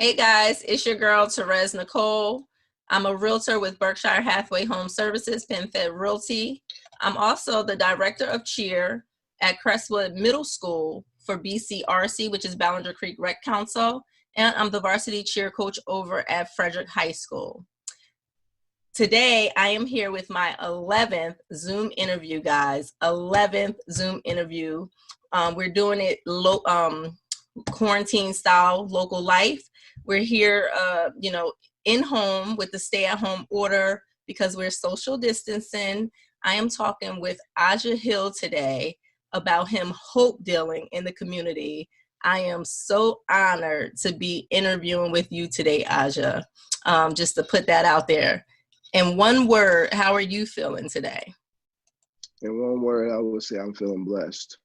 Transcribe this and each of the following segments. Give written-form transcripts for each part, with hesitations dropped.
Hey guys, it's your girl Therese Nicole. I'm a realtor with Berkshire Hathaway Home Services, PenFed Realty. I'm also the director of cheer at Crestwood Middle School for BCRC, which is Ballinger Creek Rec Council, and I'm the varsity cheer coach over at Frederick High School. Today, I am here with my 11th Zoom interview, guys. 11th Zoom interview. We're doing it quarantine style, local life. We're here, in home with the stay-at-home order because we're social distancing. I am talking with Aja Hill today about him hope dealing in the community. I am so honored to be interviewing with you today, Aja. Just to put that out there. In one word, how are you feeling today? In one word, I would say I'm feeling blessed.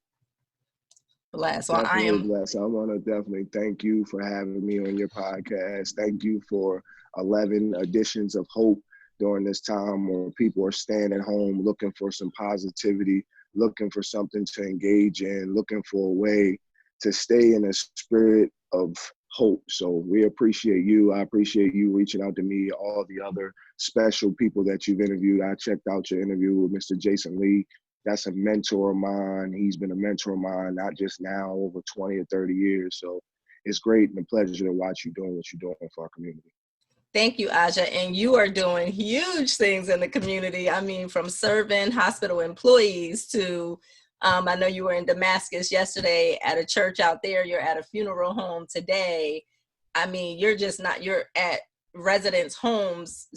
Blessed. Well, definitely blessed. I want to definitely thank you for having me on your podcast. Thank you for 11 editions of Hope during this time where people are staying at home, looking for some positivity, looking for something to engage in, looking for a way to stay in a spirit of hope. So we appreciate you. I appreciate you reaching out to me, all the other special people that you've interviewed. I checked out your interview with Mr. Jason Lee. That's a mentor of mine. He's been a mentor of mine, not just now, over 20 or 30 years. So it's great and a pleasure to watch you doing what you're doing for our community. Thank you, Aja. And you are doing huge things in the community. I mean, from serving hospital employees to, I know you were in Damascus yesterday at a church out there. You're at a funeral home today. I mean, you're at residents' homes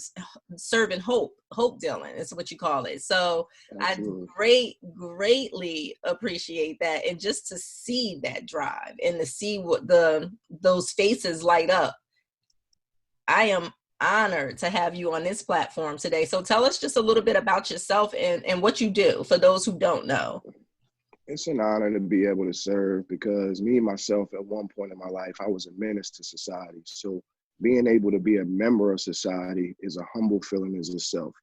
serving hope dealing is what you call it. So Absolutely. I greatly appreciate that. And just to see that drive and to see what those faces light up. I am honored to have you on this platform today. So tell us just a little bit about yourself and what you do for those who don't know. It's an honor to be able to serve because me, myself, at one point in my life, I was a menace to society. So being able to be a member of society is a humble feeling as itself.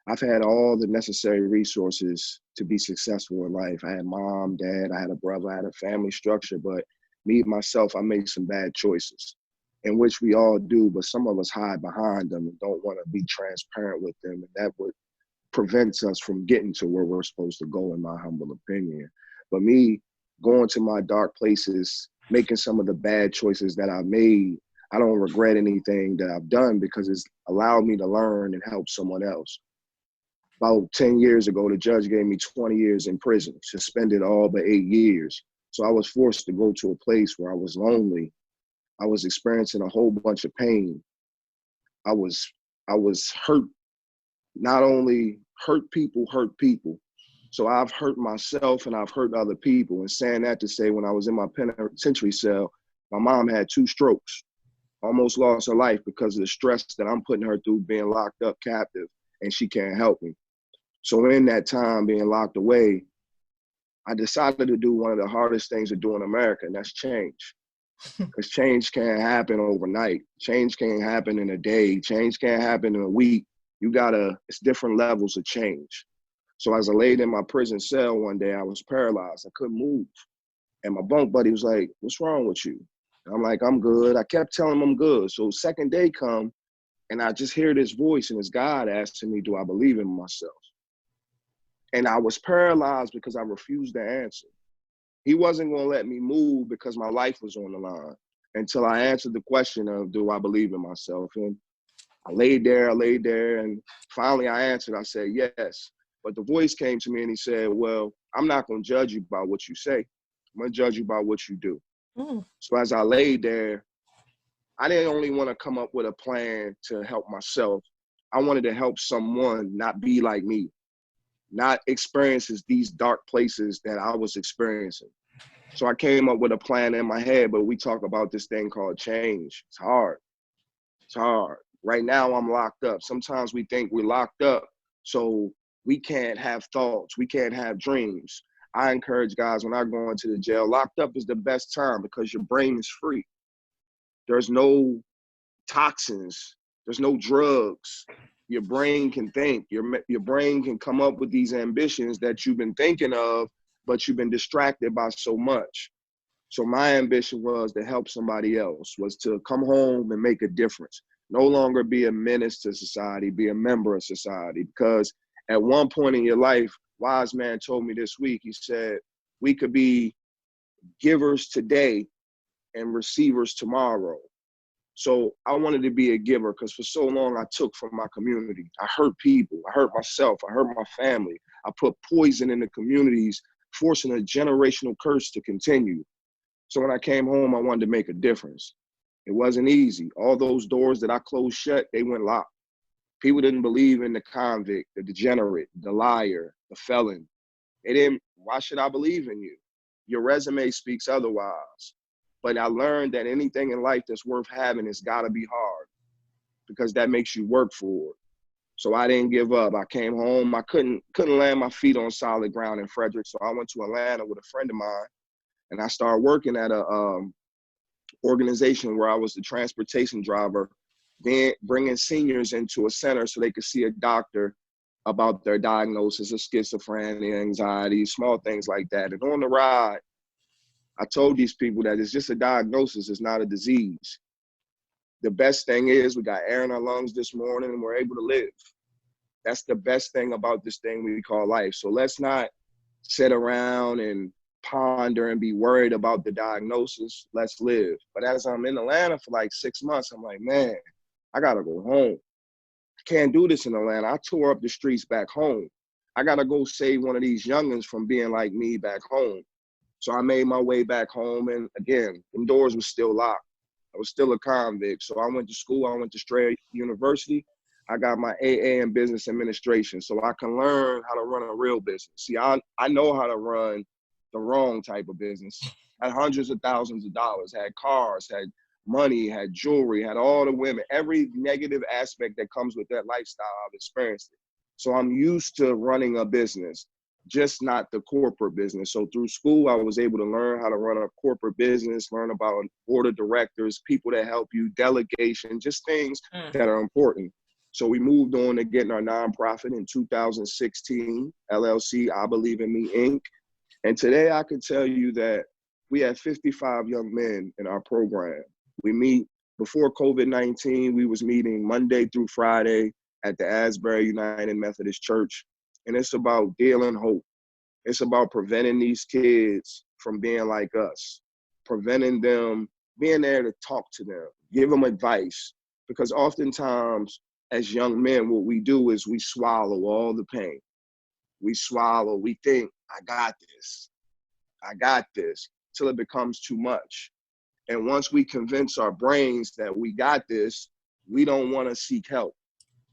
I've had all the necessary resources to be successful in life. I had mom, dad, I had a brother, I had a family structure, but me, myself, I made some bad choices, in which we all do, but some of us hide behind them and don't want to be transparent with them. And that would prevents us from getting to where we're supposed to go, in my humble opinion. But me going to my dark places, making some of the bad choices that I made, I don't regret anything that I've done because it's allowed me to learn and help someone else. About 10 years ago, the judge gave me 20 years in prison, suspended all but 8 years. So I was forced to go to a place where I was lonely. I was experiencing a whole bunch of pain. I was hurt. Not only hurt people. So I've hurt myself and I've hurt other people. And saying that to say, when I was in my penitentiary cell, my mom had 2 strokes, almost lost her life because of the stress that I'm putting her through being locked up captive, and she can't help me. So in that time being locked away, I decided to do one of the hardest things to do in America, and that's change. Because change can't happen overnight. Change can't happen in a day. Change can't happen in a week. It's different levels of change. So as I laid in my prison cell one day, I was paralyzed. I couldn't move. And my bunk buddy was like, "What's wrong with you?" And I'm like, "I'm good." I kept telling him I'm good. So second day come, and I just hear this voice, and it's God asking me, do I believe in myself? And I was paralyzed because I refused to answer. He wasn't going to let me move because my life was on the line until I answered the question of, do I believe in myself? And I laid there, and finally I answered. I said, yes. But the voice came to me and he said, well, I'm not going to judge you by what you say. I'm going to judge you by what you do. So as I laid there, I didn't only want to come up with a plan to help myself. I wanted to help someone not be like me, not experiences these dark places that I was experiencing. So I came up with a plan in my head, but we talk about this thing called change. It's hard. It's hard. Right now I'm locked up. Sometimes we think we're locked up, so we can't have thoughts. We can't have dreams. I encourage guys, when I go into the jail, locked up is the best time because your brain is free. There's no toxins. There's no drugs. Your brain can think. Your brain can come up with these ambitions that you've been thinking of, but you've been distracted by so much. So my ambition was to help somebody else, was to come home and make a difference. No longer be a menace to society, be a member of society. Because at one point in your life, wise man told me this week, he said, we could be givers today and receivers tomorrow. So I wanted to be a giver because for so long I took from my community. I hurt people, I hurt myself, I hurt my family. I put poison in the communities, forcing a generational curse to continue. So when I came home, I wanted to make a difference. It wasn't easy. All those doors that I closed shut, they went locked. People didn't believe in the convict, the degenerate, the liar, the felon. They didn't, why should I believe in you? Your resume speaks otherwise. But I learned that anything in life that's worth having has got to be hard because that makes you work for it. So I didn't give up. I came home. I couldn't land my feet on solid ground in Frederick. So I went to Atlanta with a friend of mine, and I started working at a organization where I was the transportation driver, then bringing seniors into a center so they could see a doctor about their diagnosis of schizophrenia, anxiety, small things like that. And on the ride, I told these people that it's just a diagnosis, it's not a disease. The best thing is we got air in our lungs this morning and we're able to live. That's the best thing about this thing we call life. So let's not sit around and ponder and be worried about the diagnosis. Let's live. But as I'm in Atlanta for like 6 months, I'm like, man, I gotta go home. I can't do this in Atlanta. I tore up the streets back home. I gotta go save one of these youngins from being like me back home. So I made my way back home, and again, the doors were still locked. I was still a convict. So I went to school. I went to Strayer University. I got my AA in business administration so I can learn how to run a real business. See, I know how to run the wrong type of business. Had hundreds of thousands of dollars, had cars, had money, had jewelry, had all the women. Every negative aspect that comes with that lifestyle, I've experienced it. So I'm used to running a business, just not the corporate business. So through school, I was able to learn how to run a corporate business, learn about board of directors, people that help you, delegation, just things that are important. So we moved on to getting our nonprofit in 2016, LLC, I Believe in Me, Inc. And today I can tell you that we have 55 young men in our program. We meet before COVID-19, we was meeting Monday through Friday at the Asbury United Methodist Church. And it's about dealing hope. It's about preventing these kids from being like us, preventing them, being there to talk to them, give them advice. Because oftentimes, as young men, what we do is we swallow all the pain. We swallow, we think, I got this, till it becomes too much. And once we convince our brains that we got this, we don't want to seek help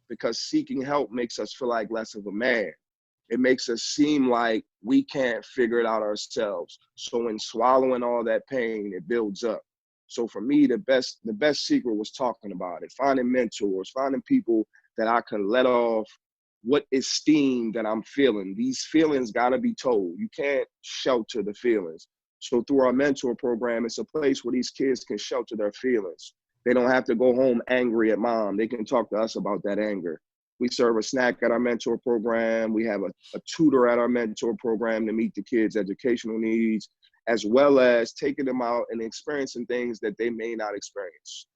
because seeking help makes us feel like less of a man. It makes us seem like we can't figure it out ourselves. So in swallowing all that pain, it builds up. So for me, the best secret was talking about it, finding mentors, finding people that I can let off what esteem that I'm feeling. These feelings gotta be told. You can't shelter the feelings. So through our mentor program, it's a place where these kids can shelter their feelings. They don't have to go home angry at mom. They can talk to us about that anger. We serve a snack at our mentor program. We have a tutor at our mentor program to meet the kids' educational needs, as well as taking them out and experiencing things that they may not experience.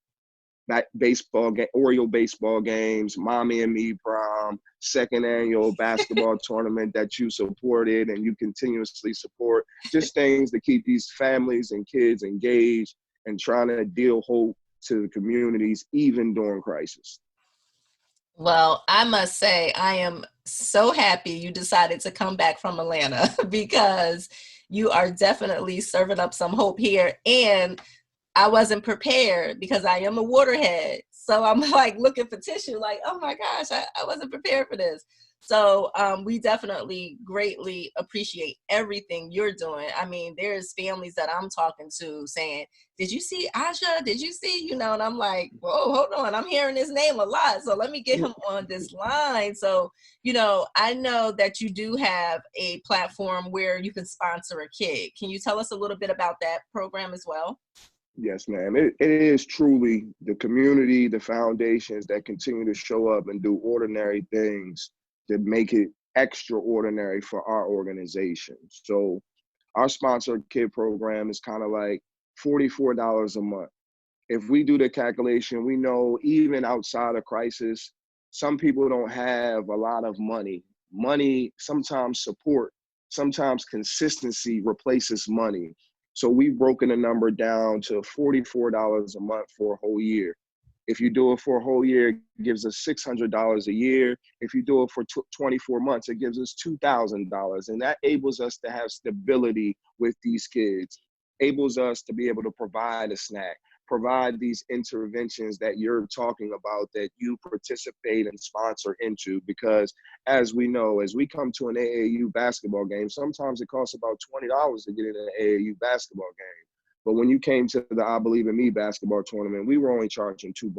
Oriole baseball games, Mommy and Me prom, second annual basketball tournament that you supported and you continuously support. Just things to keep these families and kids engaged and trying to deal hope to the communities, even during crisis. Well, I must say, I am so happy you decided to come back from Atlanta because you are definitely serving up some hope here. And I wasn't prepared because I am a waterhead. So I'm like looking for tissue, like, oh my gosh, I wasn't prepared for this. So we definitely greatly appreciate everything you're doing. I mean, there's families that I'm talking to saying, did you see Aja? Did you see, and I'm like, whoa, hold on. I'm hearing his name a lot. So let me get him on this line. So, I know that you do have a platform where you can sponsor a kid. Can you tell us a little bit about that program as well? Yes, ma'am. It is truly the community, the foundations that continue to show up and do ordinary things that make it extraordinary for our organization. So Our sponsored kid program is kind of like $44 a month. If we do the calculation, we know even outside of crisis, some people don't have a lot of money. Money, sometimes support, sometimes consistency replaces money. So we've broken the number down to $44 a month for a whole year. If you do it for a whole year, it gives us $600 a year. If you do it for 24 months, it gives us $2,000. And that enables us to have stability with these kids, enables us to be able to provide a snack, provide these interventions that you're talking about, that you participate and sponsor into. Because as we know, as we come to an AAU basketball game, sometimes it costs about $20 to get in an AAU basketball game. But when you came to the I Believe in Me basketball tournament, we were only charging $2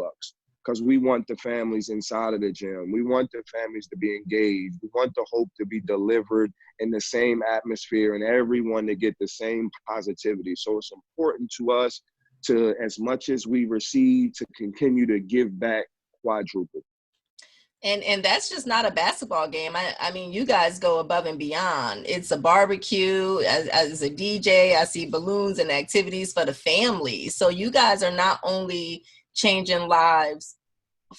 because we want the families inside of the gym. We want the families to be engaged. We want the hope to be delivered in the same atmosphere and everyone to get the same positivity. So it's important to us to, as much as we receive, to continue to give back quadruple. And that's just not a basketball game. I mean, you guys go above and beyond. It's a barbecue. As a DJ, I see balloons and activities for the family. So you guys are not only changing lives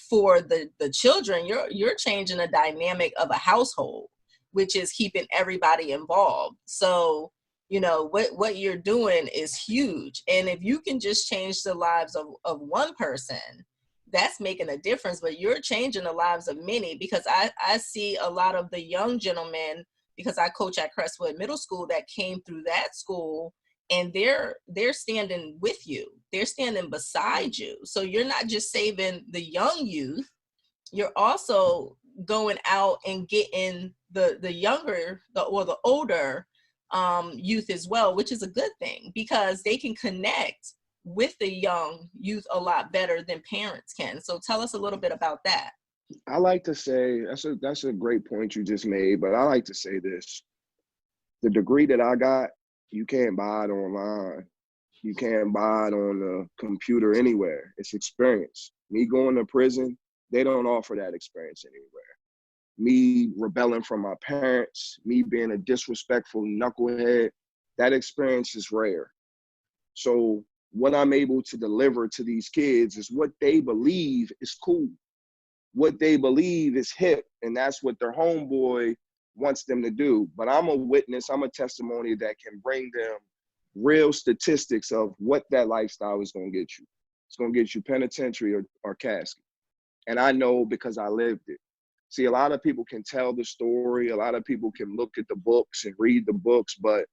for the children, you're changing the dynamic of a household, which is keeping everybody involved. So, you know, what you're doing is huge. And if you can just change the lives of one person, that's making a difference. But you're changing the lives of many, because I see a lot of the young gentlemen, because I coach at Crestwood Middle School, that came through that school, and they're standing with you, they're standing beside you. So you're not just saving the young youth, you're also going out and getting the younger, or the older youth as well, which is a good thing, because they can connect with the young youth a lot better than parents can. So tell us a little bit about that. I like to say, that's a great point you just made, but I like to say this. The degree that I got, you can't buy it online. You can't buy it on the computer anywhere. It's experience. Me going to prison, they don't offer that experience anywhere. Me rebelling from my parents, me being a disrespectful knucklehead, that experience is rare. So what I'm able to deliver to these kids is what they believe is cool, what they believe is hip, and that's what their homeboy wants them to do. But I'm a witness, I'm a testimony that can bring them real statistics of what that lifestyle is going to get you. It's going to get you penitentiary or casket. And I know because I lived it. See, a lot of people can tell the story. A lot of people can look at the books and read the books, but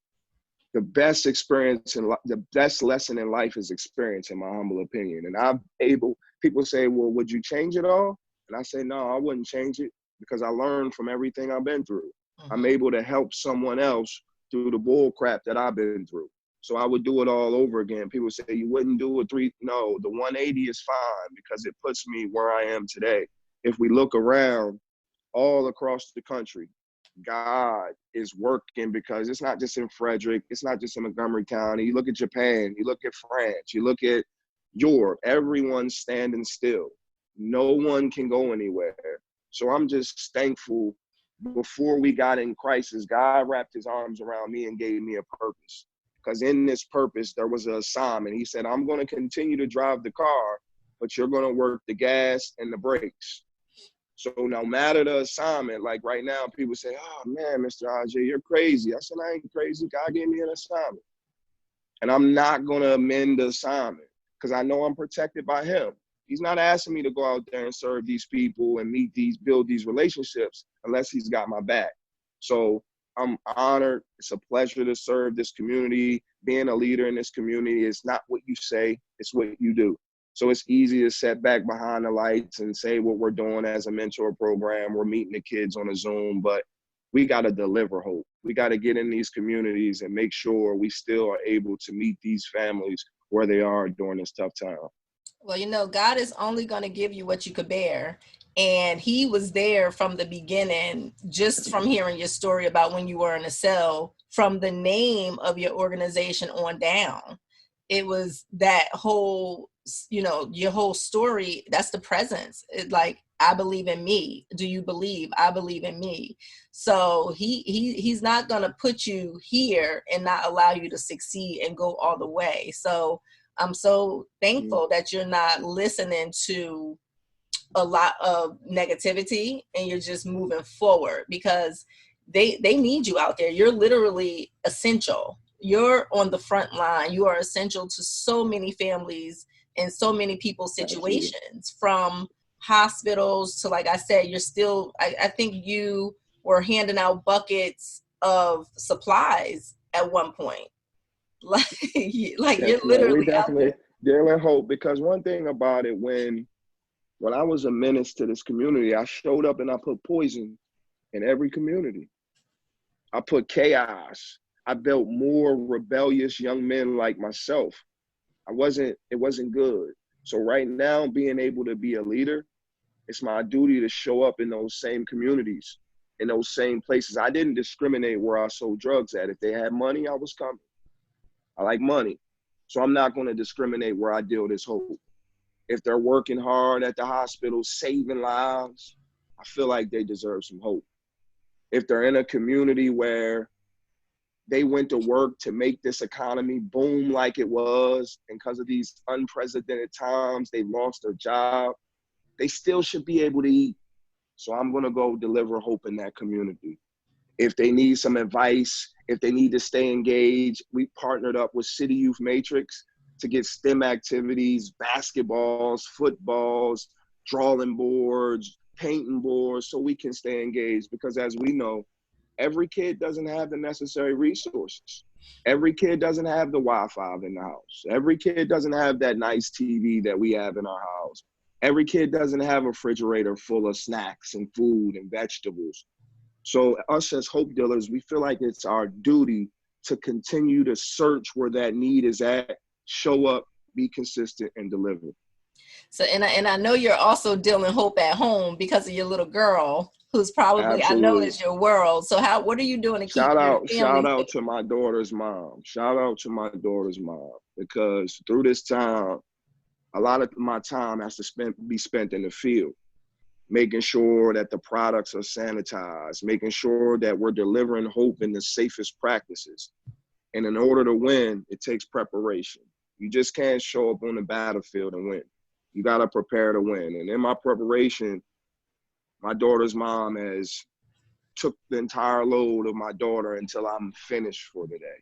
the best experience and the best lesson in life is experience, in my humble opinion. And I'm able, people say, well, would you change it all? And I say, no, I wouldn't change it, because I learned from everything I've been through. Mm-hmm. I'm able to help someone else through the bull crap that I've been through. So I would do it all over again. People say, you wouldn't do a three. No, the 180 is fine, because it puts me where I am today. If we look around all across the country, God is working, because it's not just in Frederick, it's not just in Montgomery County. You look at Japan, you look at France, you look at Europe, everyone's standing still. No one can go anywhere. So I'm just thankful. Before we got in crisis, God wrapped his arms around me and gave me a purpose. Because in this purpose, there was an assignment. He said, I'm going to continue to drive the car, but you're going to work the gas and the brakes. So no matter the assignment, like right now, people say, oh man, Mr. Ajay, you're crazy. I said, I ain't crazy. God gave me an assignment. And I'm not going to amend the assignment, because I know I'm protected by him. He's not asking me to go out there and serve these people and build these relationships unless he's got my back. So I'm honored. It's a pleasure to serve this community. Being a leader in this community is not what you say, it's what you do. So it's easy to sit back behind the lights and say what we're doing as a mentor program. We're meeting the kids on a Zoom, but we got to deliver hope. We got to get in these communities and make sure we still are able to meet these families where they are during this tough time. Well, you know, God is only going to give you what you could bear. And he was there from the beginning, just from hearing your story about when you were in a cell, from the name of your organization on down. It was that whole, you know, your whole story. That's the presence. It, like, I believe in me. Do you believe? I believe in me. So he's not going to put you here and not allow you to succeed and go all the way. So I'm so thankful that you're not listening to a lot of negativity and you're just moving forward, because they need you out there. You're literally essential. You're on the front line. You are essential to so many families and so many people's situations, from hospitals to, like I said, you're still, I think you were handing out buckets of supplies at one point. Like Yeah, you're no, we literally out definitely there. deal in hope, because one thing about it, when I was a menace to this community, I showed up and I put poison in every community. I put chaos. I built more rebellious young men like myself. It wasn't good. So right now, being able to be a leader, it's my duty to show up in those same communities, in those same places. I didn't discriminate where I sold drugs at. If they had money, I was coming. I like money. So I'm not going to discriminate where I deal this hope. If they're working hard at the hospital, saving lives, I feel like they deserve some hope. If they're in a community where they went to work to make this economy boom like it was, and because of these unprecedented times, they lost their job, they still should be able to eat. So I'm going to go deliver hope in that community. If they need some advice, if they need to stay engaged, we partnered up with City Youth Matrix to get STEM activities, basketballs, footballs, drawing boards, painting boards, so we can stay engaged. Because as we know, every kid doesn't have the necessary resources. Every kid doesn't have the Wi-Fi in the house. Every kid doesn't have that nice TV that we have in our house. Every kid doesn't have a refrigerator full of snacks and food and vegetables. So us as hope dealers, we feel like it's our duty to continue to search where that need is at, show up, be consistent, and deliver. So, and I know you're also dealing hope at home because of your little girl, who's probably, I know, Absolutely. is your world. So what are you doing to keep your Shout family out safe? to my daughter's mom. Shout out to my daughter's mom, because through this time, a lot of my time has to be spent in the field, making sure that the products are sanitized, making sure that we're delivering hope in the safest practices. And in order to win, it takes preparation. You just can't show up on the battlefield and win. You got to prepare to win. And in my preparation, my daughter's mom has took the entire load of my daughter until I'm finished for the day.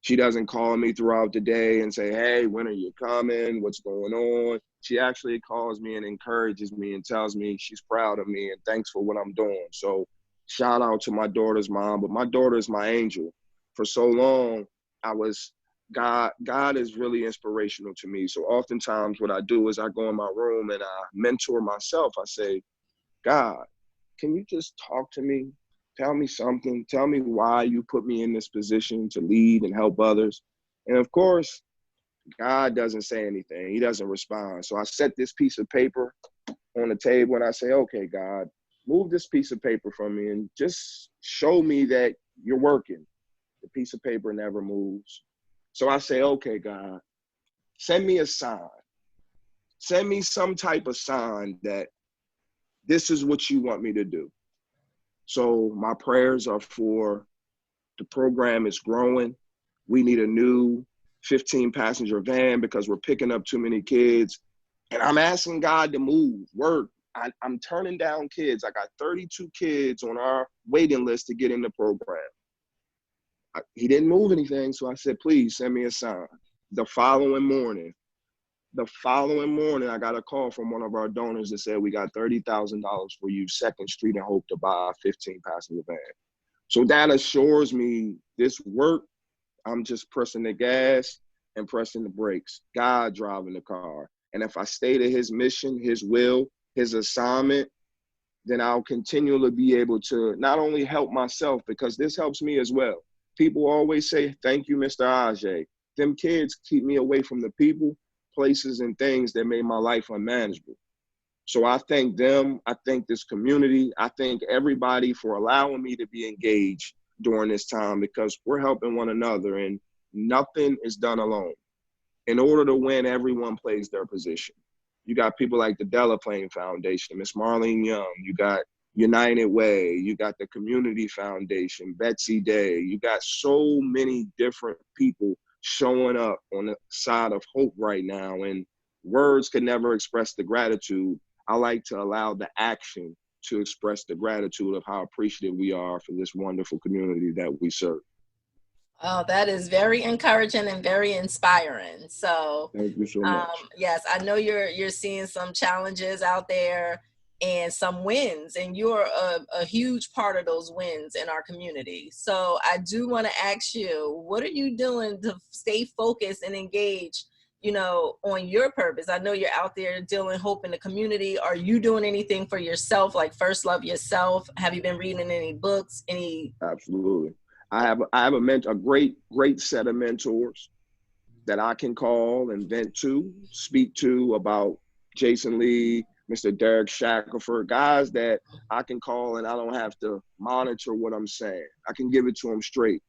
She doesn't call me throughout the day and say, hey, when are you coming? What's going on? She actually calls me and encourages me and tells me she's proud of me and thanks for what I'm doing. So shout out to my daughter's mom, but my daughter is my angel. For so long, God is really inspirational to me. So oftentimes what I do is I go in my room and I mentor myself. I say, God, can you just talk to me? Tell me something. Tell me why you put me in this position to lead and help others. And of course, God doesn't say anything. He doesn't respond. So I set this piece of paper on the table and I say, okay, God, move this piece of paper from me and just show me that you're working. The piece of paper never moves. So I say, okay, God, send me a sign. Send me some type of sign that this is what you want me to do. So my prayers are for the program is growing. We need a new 15 passenger van because we're picking up too many kids. And I'm asking God to move, work. I'm turning down kids. I got 32 kids on our waiting list to get in the program. He didn't move anything, so I said, please send me a sign. The following morning, I got a call from one of our donors that said, we got $30,000 for you, 2nd Street and Hope, to buy a 15 passenger van. So that assures me this work, I'm just pressing the gas and pressing the brakes. God driving the car. And if I stay to his mission, his will, his assignment, then I'll continually be able to not only help myself, because this helps me as well. People always say, thank you, Mr. Ajay. Them kids keep me away from the people, places, and things that made my life unmanageable. So I thank them. I thank this community. I thank everybody for allowing me to be engaged during this time, because we're helping one another and nothing is done alone. In order to win, everyone plays their position. You got people like the Delaplane Foundation, Miss Marlene Young. You got United Way. You got the Community Foundation, Betsy Day. You got so many different people showing up on the side of hope right now. And words can never express the gratitude. I like to allow the action to express the gratitude of how appreciative we are for this wonderful community that we serve. Oh, that is very encouraging and very inspiring. So, Thank you so much. yes, I know you're seeing some challenges out there and some wins, and you're a huge part of those wins in our community. So, I do want to ask you, what are you doing to stay focused and engaged? On your purpose. I know you're out there dealing hope in the community. Are you doing anything for yourself, like first love yourself? Have you been reading any books? Any? Absolutely. I have a great set of mentors that I can call and vent to, speak to about Jason Lee, Mr. Derek Shackelford, guys that I can call and I don't have to monitor what I'm saying. I can give it to them straight.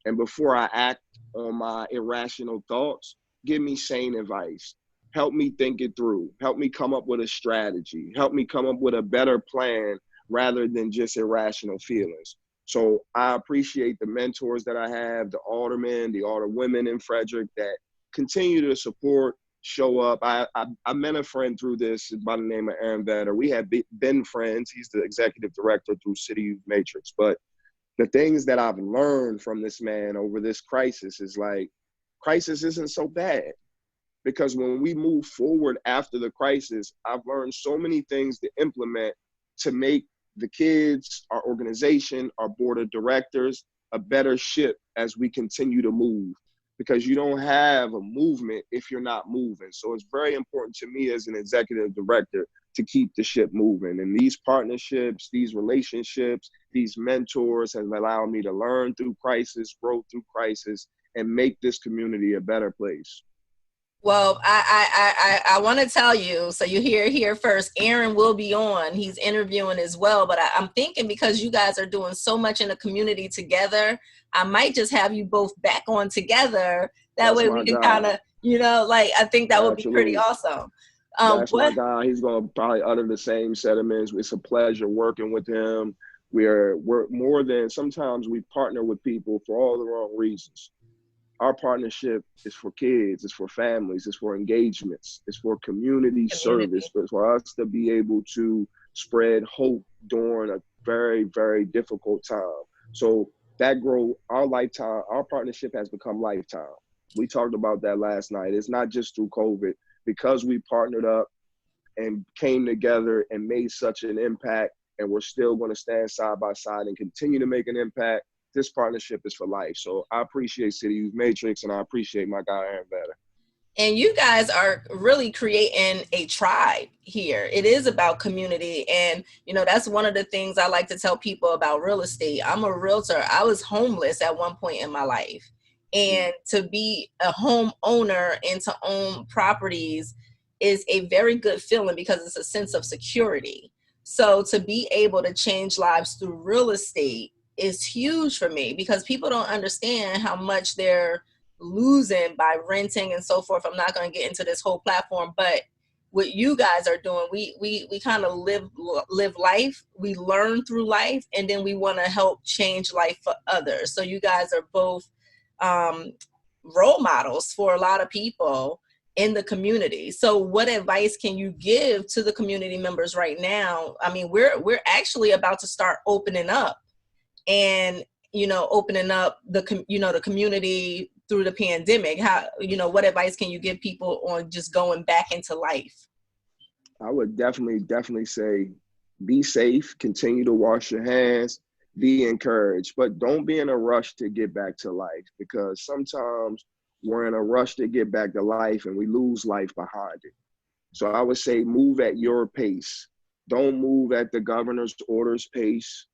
And before I act on my irrational thoughts, give me sane advice. Help me think it through. Help me come up with a strategy. Help me come up with a better plan rather than just irrational feelings. So I appreciate the mentors that I have, the aldermen, the alderwomen in Frederick that continue to support, show up. I met a friend through this by the name of Aaron Vetter. We have been friends. He's the executive director through City Youth Matrix. But the things that I've learned from this man over this crisis is like, crisis isn't so bad. Because when we move forward after the crisis, I've learned so many things to implement to make the kids, our organization, our board of directors, a better ship as we continue to move. Because you don't have a movement if you're not moving. So it's very important to me as an executive director to keep the ship moving. And these partnerships, these relationships, these mentors have allowed me to learn through crisis, grow through crisis, and make this community a better place. Well, I want to tell you, so you hear here first, Aaron will be on. He's interviewing as well, but I'm thinking because you guys are doing so much in the community together, I might just have you both back on together. That That's way we my can guy. kind of, like, I think that would be pretty Absolutely. awesome. That's my What? guy. He's going to probably utter the same sentiments. It's a pleasure working with him. We're more than sometimes we partner with people for all the wrong reasons. Our partnership is for kids, it's for families, it's for engagements, it's for community service, Community. but for us to be able to spread hope during a very, very difficult time. So that grow our lifetime, our partnership has become lifetime. We talked about that last night. It's not just through COVID, because we partnered up and came together and made such an impact, and we're still going to stand side by side and continue to make an impact. This partnership is for life. So I appreciate City Youth Matrix, and I appreciate my guy Aaron Vetter. And you guys are really creating a tribe here. It is about community. And, that's one of the things I like to tell people about real estate. I'm a realtor. I was homeless at one point in my life. And to be a homeowner and to own properties is a very good feeling because it's a sense of security. So to be able to change lives through real estate is huge for me because people don't understand how much they're losing by renting and so forth. I'm not going to get into this whole platform, but what you guys are doing, we kind of live life, we learn through life, and then we want to help change life for others. So you guys are both um, role models for a lot of people in the community. So what advice can you give to the community members right now? I mean, we're actually about to start opening up and opening up the community through the pandemic. How, what advice can you give people on just going back into life? I would definitely say be safe, continue to wash your hands, be encouraged, but don't be in a rush to get back to life, because sometimes we're in a rush to get back to life and we lose life behind it. So I would say move at your pace. Don't move at the governor's orders pace.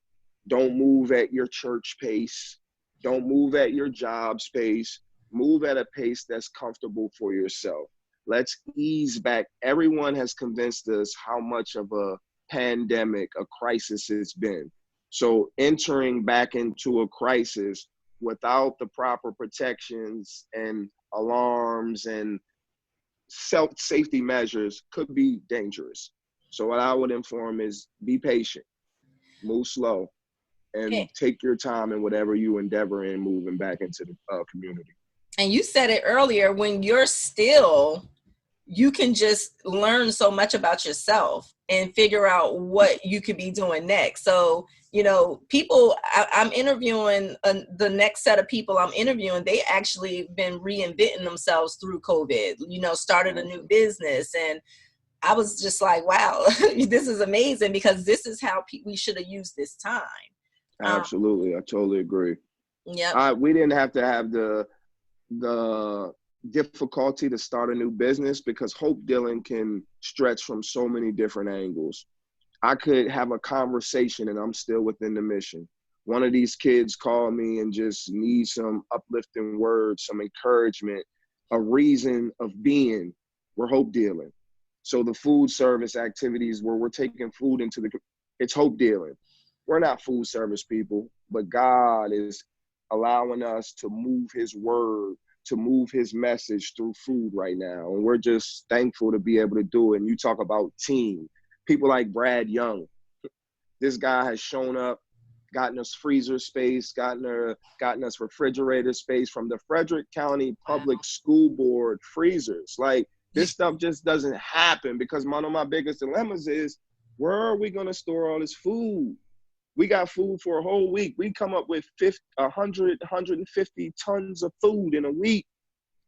Don't move at your church pace. Don't move at your job's pace. Move at a pace that's comfortable for yourself. Let's ease back. Everyone has convinced us how much of a pandemic, a crisis it's been. So entering back into a crisis without the proper protections and alarms and self-safety measures could be dangerous. So what I would inform is be patient, move slow, and take your time in whatever you endeavor in moving back into the community. And you said it earlier, when you're still, you can just learn so much about yourself and figure out what you could be doing next. So, you know, people, I'm interviewing the next set of people I'm interviewing, they actually been reinventing themselves through COVID, you know, started a new business. And I was just like, wow, this is amazing, because this is how we should have used this time. Absolutely. I totally agree. Yep. We didn't have to have the difficulty to start a new business, because hope dealing can stretch from so many different angles. I could have a conversation and I'm still within the mission. One of these kids called me and just needs some uplifting words, some encouragement, a reason of being. We're hope dealing. So the food service activities where we're taking food into it's hope dealing. We're not food service people, but God is allowing us to move his word, to move his message through food right now. And we're just thankful to be able to do it. And you talk about team, people like Brad Young. This guy has shown up, gotten us freezer space, gotten us refrigerator space from the Frederick County Public School Board freezers. Like, this stuff just doesn't happen, because one of my biggest dilemmas is, where are we going to store all this food? We got food for a whole week. We come up with 100, 150 tons of food in a week.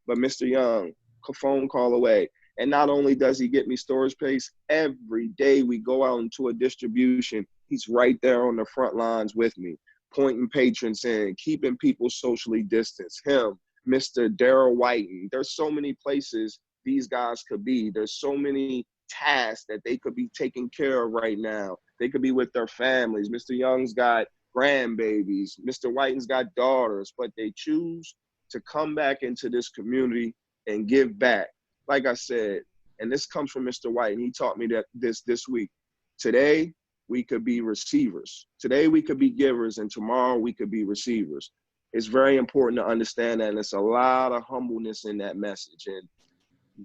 But Mr. Young, a phone call away. And not only does he get me storage space, every day we go out into a distribution, he's right there on the front lines with me, pointing patrons in, keeping people socially distanced. Him, Mr. Daryl Whiten. There's so many places these guys could be. There's so many tasks that they could be taking care of right now. They could be with their families. Mr. Young's got grandbabies. Mr. Whiten's got daughters, but they choose to come back into this community and give back. Like I said, and this comes from Mr. White, and he taught me that this week. Today, we could be receivers. Today, we could be givers, and tomorrow, we could be receivers. It's very important to understand that, and it's a lot of humbleness in that message. And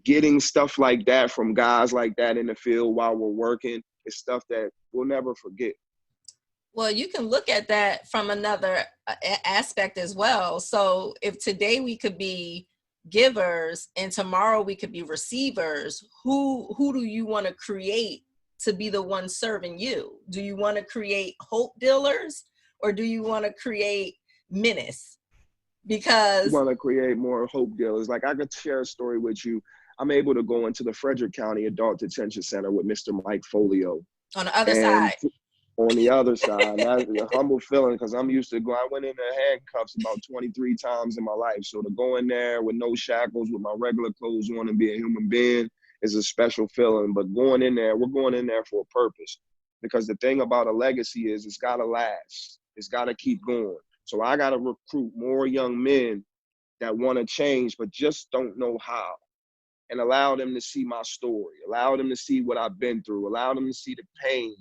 getting stuff like that from guys like that in the field while we're working is stuff that we'll never forget. Well, you can look at that from another aspect as well. So if today we could be givers and tomorrow we could be receivers, who do you want to create to be the one serving you? Do you want to create hope dealers, or do you want to create menace? Because we want to create more hope dealers. Like, I could share a story with you. I'm able to go into the Frederick County Adult Detention Center with Mr. Mike Folio. On the other And side. on the other side, that's a humble feeling, because I'm used to go. I went in there handcuffs about 23 times in my life. So to go in there with no shackles, with my regular clothes on, and be a human being is a special feeling. But going in there, we're going in there for a purpose, because the thing about a legacy is it's got to last. It's got to keep going. So I got to recruit more young men that want to change, but just don't know how, and allow them to see my story, allow them to see what I've been through, allow them to see the pain,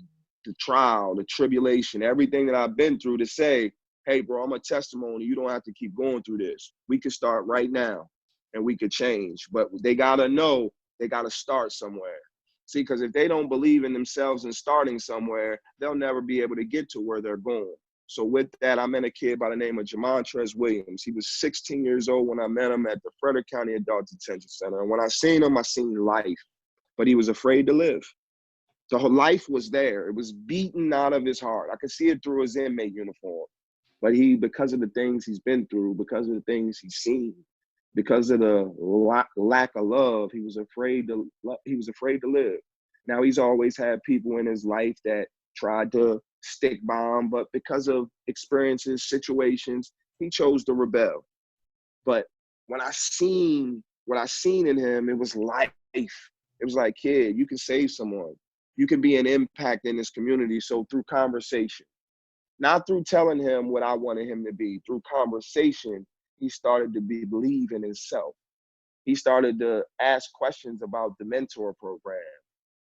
the trial, the tribulation, everything that I've been through, to say, hey, bro, I'm a testimony. You don't have to keep going through this. We can start right now and we could change. But they got to know they got to start somewhere. See, because if they don't believe in themselves and starting somewhere, they'll never be able to get to where they're going. So with that, I met a kid by the name of Jamontrez Williams. He was 16 years old when I met him at the Frederick County Adult Detention Center. And when I seen him, I seen life, but he was afraid to live. The whole life was there. It was beaten out of his heart. I could see it through his inmate uniform. But he, because of the things he's been through, because of the things he's seen, because of the lack of love, he was afraid to live. Now, he's always had people in his life that tried to stick by him, but because of experiences, situations, he chose to rebel. But when I seen what I seen in him, it was life. It was like, kid, you can save someone. You can be an impact in this community. So through conversation, not through telling him what I wanted him to be, through conversation, he started to believe in himself. He started to ask questions about the mentor program.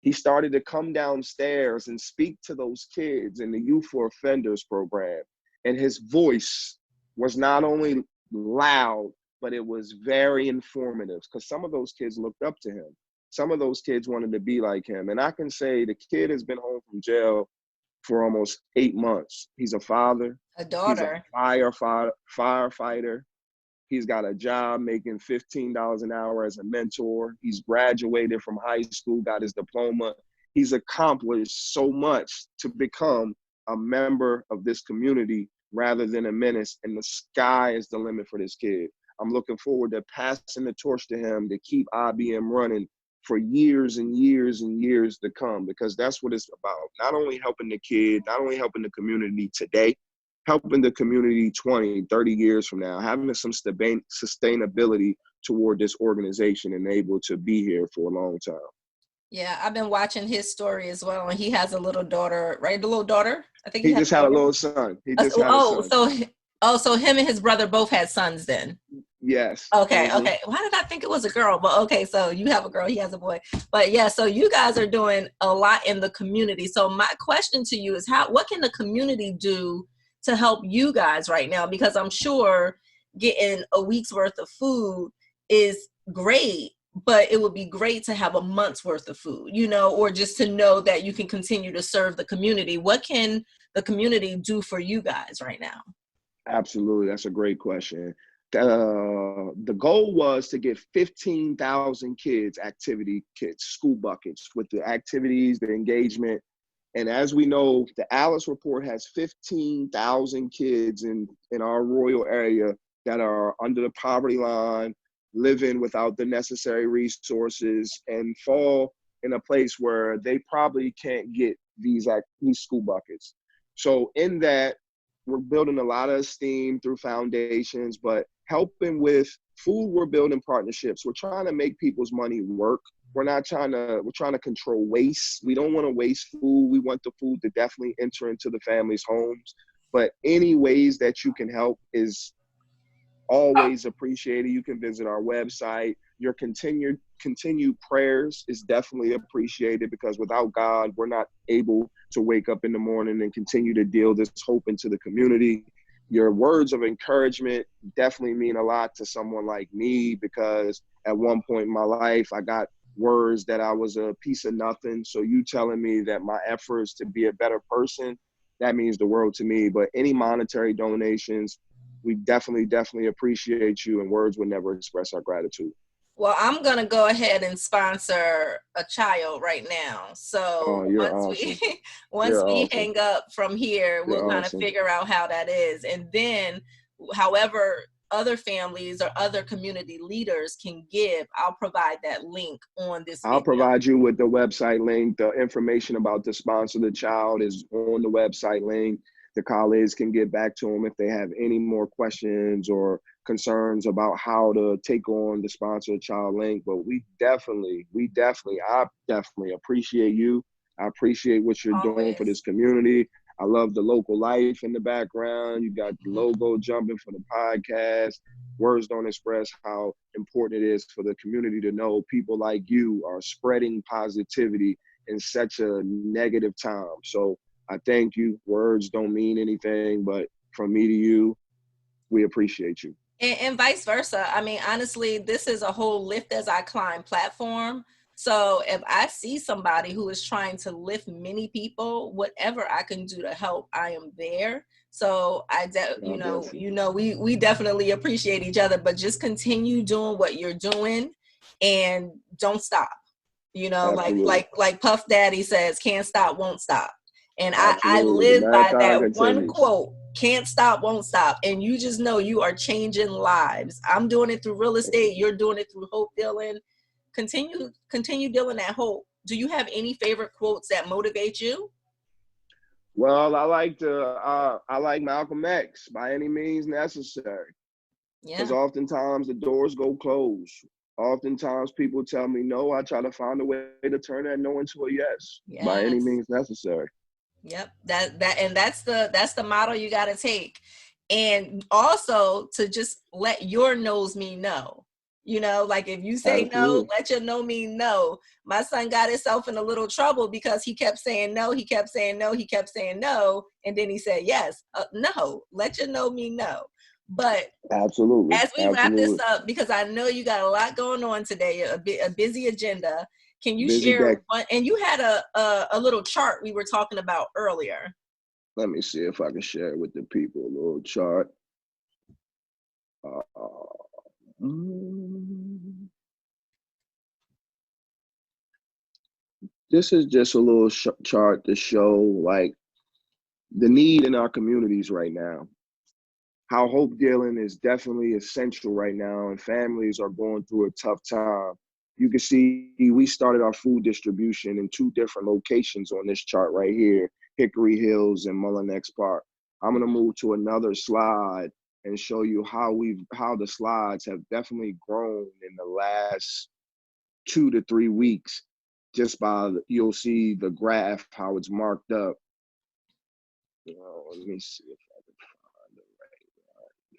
He started to come downstairs and speak to those kids in the Youth for Offenders program. And his voice was not only loud, but it was very informative because some of those kids looked up to him. Some of those kids wanted to be like him. And I can say the kid has been home from jail for almost 8 months. He's a father. A He's a daughter. firefighter. He's got a job making $15 an hour as a mentor. He's graduated from high school, got his diploma. He's accomplished so much to become a member of this community rather than a menace. And the sky is the limit for this kid. I'm looking forward to passing the torch to him to keep IBM running for years and years and years to come, because that's what it's about. Not only helping the kid, not only helping the community today, helping the community 20, 30 years from now, having some sustainability toward this organization and able to be here for a long time. Yeah, I've been watching his story as well, and he has a little daughter, right? The little daughter. I think he He has just a had a daughter. little son. He just had a son. So him and his brother both had sons then. Yes. Okay, Mm-hmm. okay. Why did I think it was a girl? But okay, so you have a girl, he has a boy. But yeah, so you guys are doing a lot in the community. So my question to you is what can the community do to help you guys right now? Because I'm sure getting a week's worth of food is great, but it would be great to have a month's worth of food, or just to know that you can continue to serve the community. What can the community do for you guys right now? Absolutely. That's a great question. The goal was to get 15,000 kids, activity kits, school buckets with the activities, the engagement. And as we know, the Alice report has 15,000 kids in our rural area that are under the poverty line, living without the necessary resources, and fall in a place where they probably can't get these school buckets. So in that, we're building a lot of esteem through foundations, but helping with food, we're building partnerships. We're trying to make people's money work. We're trying to control waste. We don't want to waste food. We want the food to definitely enter into the family's homes. But any ways that you can help is always appreciated. You can visit our website. Your continued prayers is definitely appreciated, because without God, we're not able to wake up in the morning and continue to deal this hope into the community. Your words of encouragement definitely mean a lot to someone like me, because at one point in my life, I got words that I was a piece of nothing. So you telling me that my efforts to be a better person, that means the world to me. But any monetary donations, we definitely appreciate you, and words would never express our gratitude. Well, I'm going to go ahead and sponsor a child right now. So Oh, you're once awesome. we once You're we awesome. hang up from here, we'll You're kind of awesome. figure out how that is. And then however other families or other community leaders can give, I'll provide that link on this I'll video. provide you with the website link. The information about the sponsor the child is on the website link. The colleagues can get back to them if they have any more questions or concerns about how to take on the sponsor the child link. But I definitely appreciate you. I appreciate what you're doing for Always. this community. I love the local life in the background. You got the Mm-hmm. logo jumping for the podcast. Words don't express how important it is for the community to know people like you are spreading positivity in such a negative time. So I thank you. Words don't mean anything, but from me to you, we appreciate you. And vice versa. I mean, honestly, this is a whole lift as I climb platform. So if I see somebody who is trying to lift many people, whatever I can do to help, I am there. So God bless you. we definitely appreciate each other, but just continue doing what you're doing and don't stop. Absolutely. Like Puff Daddy says, can't stop, won't stop. And I Absolutely. The live by marathon that one continues. quote, can't stop, won't stop. And you just know you are changing lives. I'm doing it through real estate. You're doing it through hope dealing. Continue dealing that hope. Do you have any favorite quotes that motivate you? Well, I like Malcolm X, by any means necessary, because Yeah. oftentimes the doors go closed. Oftentimes people tell me no. I try to find a way to turn that no into a yes, by any Yes. means necessary. Yep. That's the model you got to take. And also to just let your no's mean no. Like if you say no, Absolutely. let your no mean no. My son got himself in a little trouble because he kept saying no, he kept saying no, he kept saying no, and then he said yes. No, let your no mean no. But Absolutely. as we wrap this Absolutely. up, because I know you got a lot going on today, a busy agenda, can you Busy share day. one? And you had a little chart we were talking about earlier. Let me see if I can share it with the people. A little chart. Mm, this is just a little chart to show like the need in our communities right now. How hope dealing is definitely essential right now, and families are going through a tough time. You can see we started our food distribution in two different locations on this chart right here, Hickory Hills and Mullinex Park. I'm gonna move to another slide and show you how the slides have definitely grown in the last 2 to 3 weeks. Just by you'll see the graph how it's marked up. Let me see if I can find it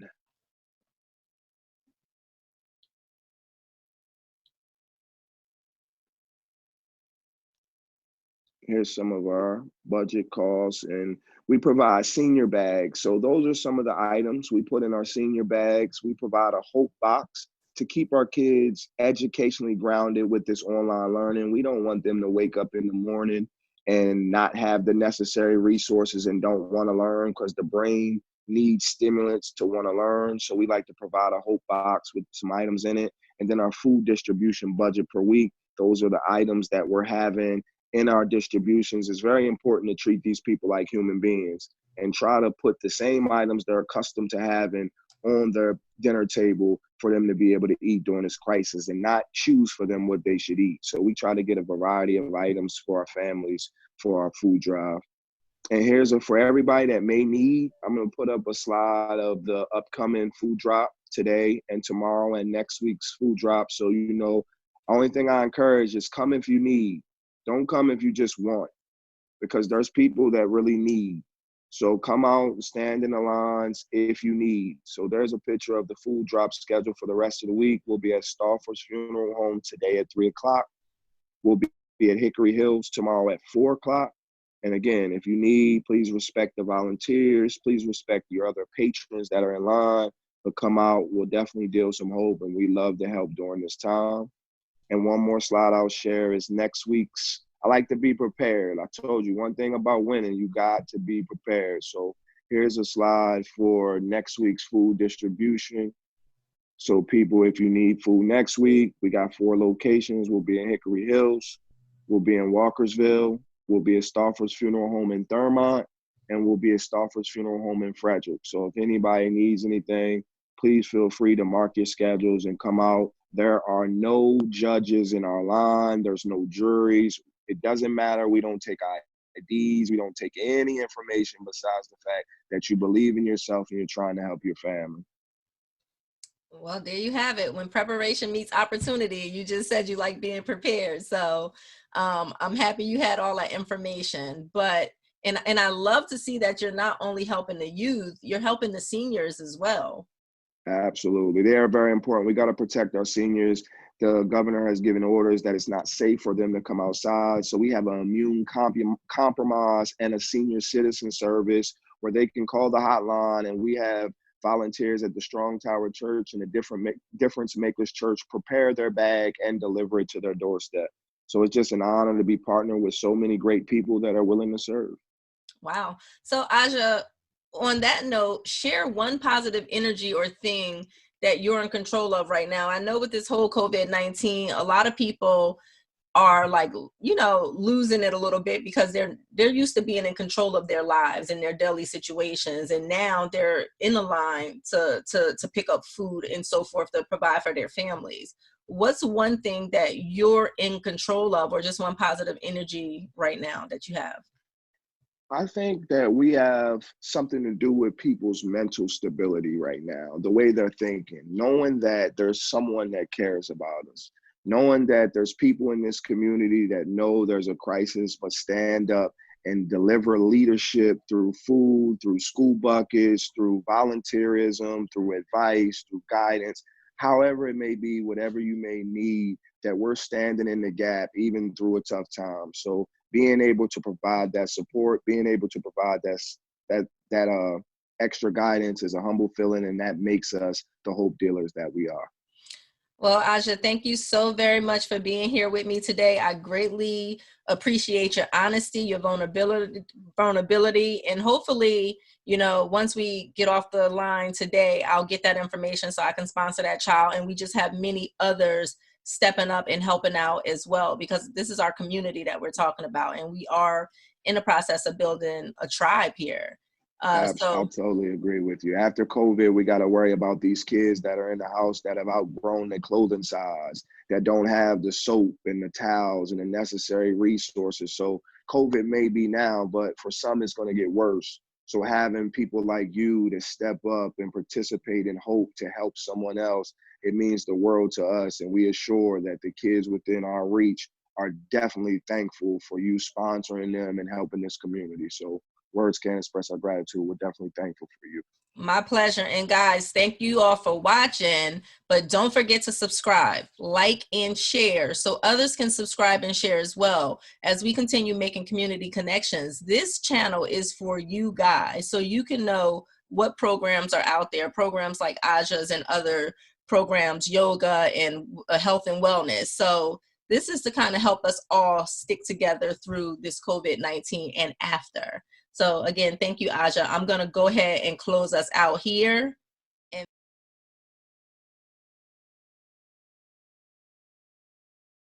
right. Here's some of our budget costs, and we provide senior bags. So those are some of the items we put in our senior bags. We provide a hope box to keep our kids educationally grounded with this online learning. We don't want them to wake up in the morning and not have the necessary resources and don't want to learn, because the brain needs stimulants to want to learn. So we like to provide a hope box with some items in it. And then our food distribution budget per week, those are the items that we're having in our distributions. It's very important to treat these people like human beings and try to put the same items they're accustomed to having on their dinner table for them to be able to eat during this crisis, and not choose for them what they should eat. So we try to get a variety of items for our families for our food drive. And here's for everybody that may need, I'm going to put up a slide of the upcoming food drop today and tomorrow and next week's food drop. So, only thing I encourage is come if you need. Don't come if you just want, because there's people that really need. So come out, stand in the lines if you need. So there's a picture of the food drop schedule for the rest of the week. We'll be at Stafford's Funeral Home today at 3 o'clock. We'll be at Hickory Hills tomorrow at 4 o'clock. And again, if you need, please respect the volunteers. Please respect your other patrons that are in line. But come out, we'll definitely deal some hope, and we love to help during this time. And one more slide I'll share is next week's. I like to be prepared. I told you one thing about winning, you got to be prepared. So here's a slide for next week's food distribution. So people, if you need food next week, we got 4 locations. We'll be in Hickory Hills, we'll be in Walkersville, we'll be at Stafford's Funeral Home in Thurmont, and we'll be at Stafford's Funeral Home in Frederick. So if anybody needs anything, please feel free to mark your schedules and come out. There are no judges in our line. There's no juries. It doesn't matter. We don't take IDs. We don't take any information besides the fact that you believe in yourself and you're trying to help your family. Well, there you have it. When preparation meets opportunity, you just said you like being prepared. So I'm happy you had all that information. But and I love to see that you're not only helping the youth, you're helping the seniors as well. Absolutely. They are very important. We got to protect our seniors. The governor has given orders that it's not safe for them to come outside. So we have an immune compromise and a senior citizen service where they can call the hotline, and we have volunteers at the Strong Tower Church and the Difference Makers Church prepare their bag and deliver it to their doorstep. So it's just an honor to be partnered with so many great people that are willing to serve. Wow. So Aja, on that note, share one positive energy or thing that you're in control of right now. I know with this whole COVID-19, a lot of people are like, losing it a little bit because they're used to being in control of their lives and their daily situations, and now they're in a line to pick up food and so forth to provide for their families. What's one thing that you're in control of, or just one positive energy right now that you have? I think that we have something to do with people's mental stability right now, the way they're thinking, knowing that there's someone that cares about us, knowing that there's people in this community that know there's a crisis, but stand up and deliver leadership through food, through school buckets, through volunteerism, through advice, through guidance, however it may be, whatever you may need, that we're standing in the gap even through a tough time. So being able to provide that support, being able to provide that extra guidance is a humble feeling, and that makes us the hope dealers that we are. Well, Aja, thank you so very much for being here with me today. I greatly appreciate your honesty, your vulnerability, and hopefully, you know, once we get off the line today, I'll get that information so I can sponsor that child. And we just have many others stepping up and helping out as well, because this is our community that we're talking about, and we are in the process of building a tribe here. I So totally agree with you. After COVID, we got to worry about these kids that are in the house that have outgrown their clothing size, that don't have the soap and the towels and the necessary resources. So COVID may be now, but for some, it's going to get worse. So having people like you to step up and participate in hope to help someone else, it means the world to us. And we assure that the kids within our reach are definitely thankful for you sponsoring them and helping this community. So words can't express our gratitude. We're definitely thankful for you. my pleasure. And guys, thank you all for watching, but don't forget to subscribe, like, and share so others can subscribe and share as well as we continue making community connections. This channel is for you guys, so you can know what programs are out there, programs like Aja's and other programs, yoga and health and wellness. So this is to kind of help us all stick together through this COVID-19 and after. So again, thank you, Aja. I'm going to go ahead and close us out here.